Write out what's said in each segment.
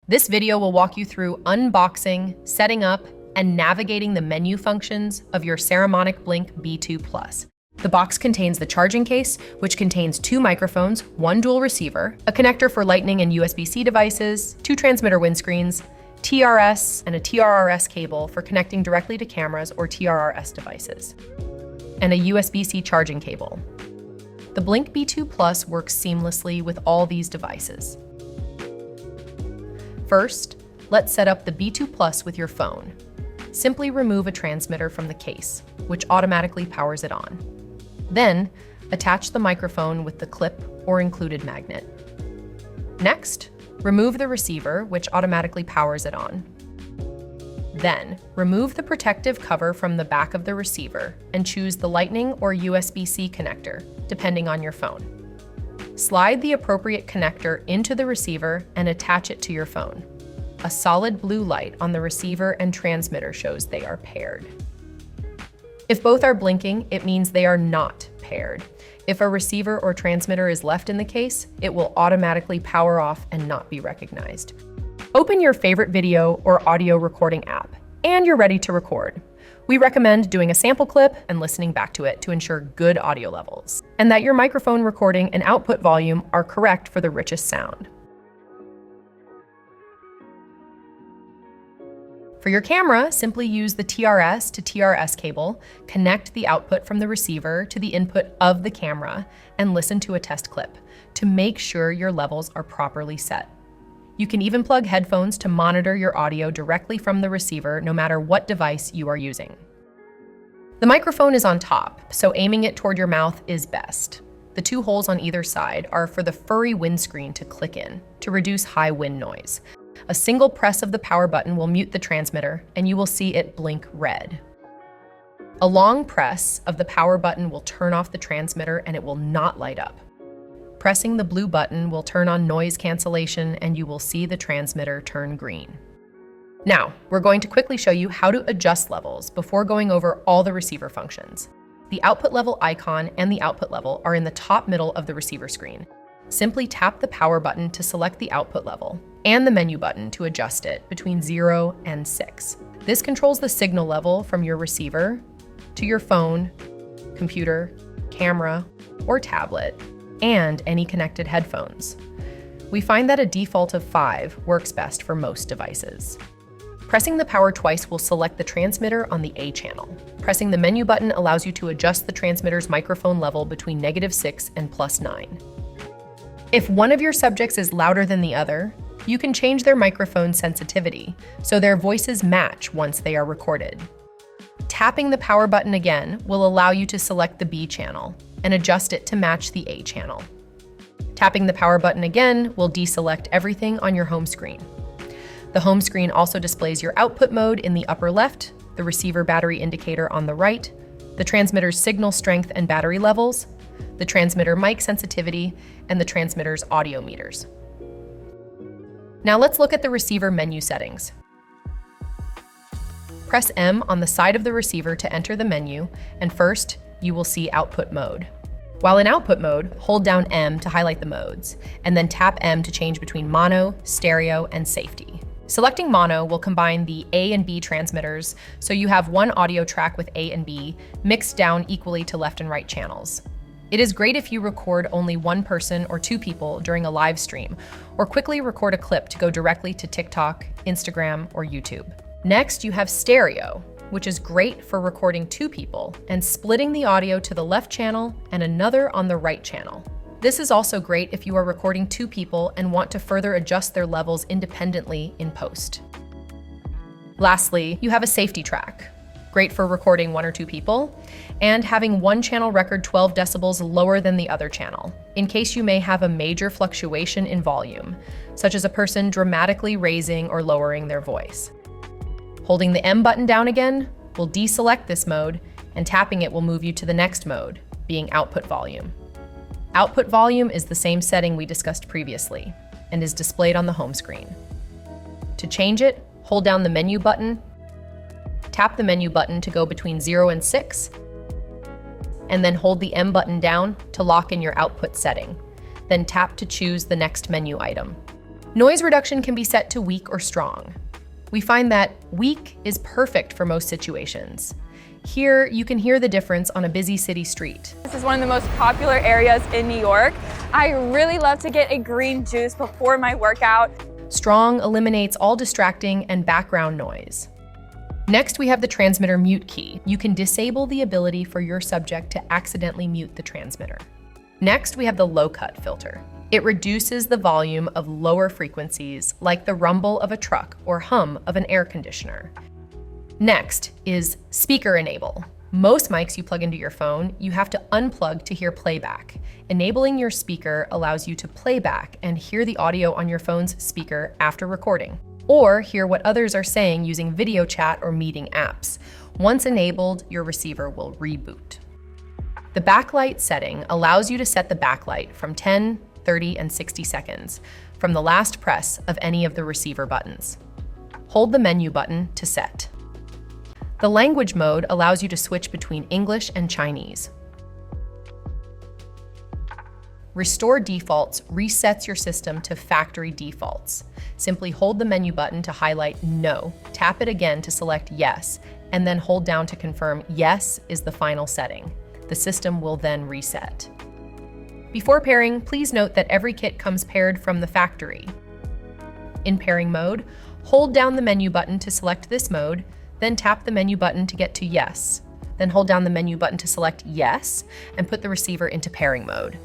This video will walk you through unboxing, setting up, and navigating the menu functions of your Saramonic Blink B2 Plus. The box contains the charging case, which contains 2 microphones, 1 dual receiver, a connector for Lightning and USB-C devices, 2 transmitter windscreens, TRS and a TRRS cable for connecting directly to cameras or TRRS devices, and a USB-C charging cable. The Blink B2 Plus works seamlessly with all these devices. First, let's set up the B2 Plus with your phone. Simply remove a transmitter from the case, which automatically powers it on. Then, attach the microphone with the clip or included magnet. Next, remove the receiver, which automatically powers it on. Then, remove the protective cover from the back of the receiver and choose the Lightning or USB-C connector, depending on your phone. Slide the appropriate connector into the receiver and attach it to your phone. A solid blue light on the receiver and transmitter shows they are paired. If both are blinking, it means they are not paired. If a receiver or transmitter is left in the case, it will automatically power off and not be recognized. Open your favorite video or audio recording app, and you're ready to record. We recommend doing a sample clip and listening back to it to ensure good audio levels, and that your microphone recording and output volume are correct for the richest sound. For your camera, simply use the TRS to TRS cable, connect the output from the receiver to the input of the camera, and listen to a test clip to make sure your levels are properly set. You can even plug headphones to monitor your audio directly from the receiver, no matter what device you are using. The microphone is on top, so aiming it toward your mouth is best. The 2 holes on either side are for the furry windscreen to click in to reduce high wind noise. A single press of the power button will mute the transmitter, and you will see it blink red. A long press of the power button will turn off the transmitter and it will not light up. Pressing the blue button will turn on noise cancellation and you will see the transmitter turn green. Now, we're going to quickly show you how to adjust levels before going over all the receiver functions. The output level icon and the output level are in the top middle of the receiver screen. Simply tap the power button to select the output level and the menu button to adjust it between 0 and 6. This controls the signal level from your receiver to your phone, computer, camera, or tablet, and any connected headphones. We find that a default of 5 works best for most devices. Pressing the power twice will select the transmitter on the A channel. Pressing the menu button allows you to adjust the transmitter's microphone level between -6 and +9. If one of your subjects is louder than the other, you can change their microphone sensitivity so their voices match once they are recorded. Tapping the power button again will allow you to select the B channel and adjust it to match the A channel. Tapping the power button again will deselect everything on your home screen. The home screen also displays your output mode in the upper left, the receiver battery indicator on the right, the transmitter's signal strength and battery levels, the transmitter mic sensitivity, and the transmitter's audio meters. Now let's look at the receiver menu settings. Press M on the side of the receiver to enter the menu, and first, you will see output mode. While in output mode, hold down M to highlight the modes, and then tap M to change between mono, stereo, and safety. Selecting mono will combine the A and B transmitters, so you have one audio track with A and B mixed down equally to left and right channels. It is great if you record only 1 person or 2 people during a live stream, or quickly record a clip to go directly to TikTok, Instagram, or YouTube. Next, you have stereo, which is great for recording 2 people and splitting the audio to the left channel and another on the right channel. This is also great if you are recording 2 people and want to further adjust their levels independently in post. Lastly, you have a safety track, great for recording 1 or 2 people, and having one channel record 12 decibels lower than the other channel, in case you may have a major fluctuation in volume, such as a person dramatically raising or lowering their voice. Holding the M button down again will deselect this mode, and tapping it will move you to the next mode, being output volume. Output volume is the same setting we discussed previously, and is displayed on the home screen. To change it, hold down the menu button, tap the menu button to go between 0 and 6, and then hold the M button down to lock in your output setting. Then tap to choose the next menu item. Noise reduction can be set to weak or strong. We find that weak is perfect for most situations. Here, you can hear the difference on a busy city street. This is one of the most popular areas in New York. I really love to get a green juice before my workout. Strong eliminates all distracting and background noise. Next, we have the transmitter mute key. You can disable the ability for your subject to accidentally mute the transmitter. Next, we have the low cut filter. It reduces the volume of lower frequencies like the rumble of a truck or hum of an air conditioner. Next is speaker enable. Most mics you plug into your phone, you have to unplug to hear playback. Enabling your speaker allows you to play back and hear the audio on your phone's speaker after recording, or hear what others are saying using video chat or meeting apps. Once enabled, your receiver will reboot. The backlight setting allows you to set the backlight from 10, 30, and 60 seconds from the last press of any of the receiver buttons. Hold the menu button to set. The language mode allows you to switch between English and Chinese. Restore defaults resets your system to factory defaults. Simply hold the menu button to highlight No, tap it again to select Yes, and then hold down to confirm Yes is the final setting. The system will then reset. Before pairing, please note that every kit comes paired from the factory. In pairing mode, hold down the menu button to select this mode, then tap the menu button to get to Yes. Then hold down the menu button to select Yes and put the receiver into pairing mode.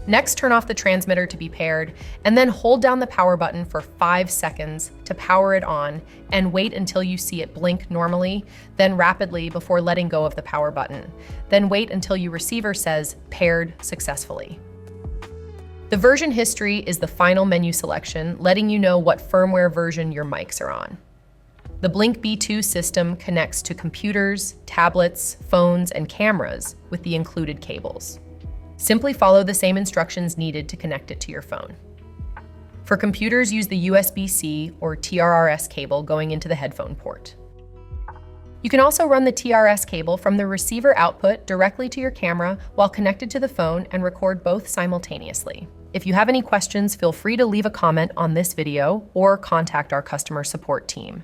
Next, turn off the transmitter to be paired, and then hold down the power button for 5 seconds to power it on and wait until you see it blink normally, then rapidly before letting go of the power button. Then wait until your receiver says paired successfully. The version history is the final menu selection, letting you know what firmware version your mics are on. The Blink B2 system connects to computers, tablets, phones, and cameras with the included cables. Simply follow the same instructions needed to connect it to your phone. For computers, use the USB-C or TRRS cable going into the headphone port. You can also run the TRS cable from the receiver output directly to your camera while connected to the phone and record both simultaneously. If you have any questions, feel free to leave a comment on this video or contact our customer support team.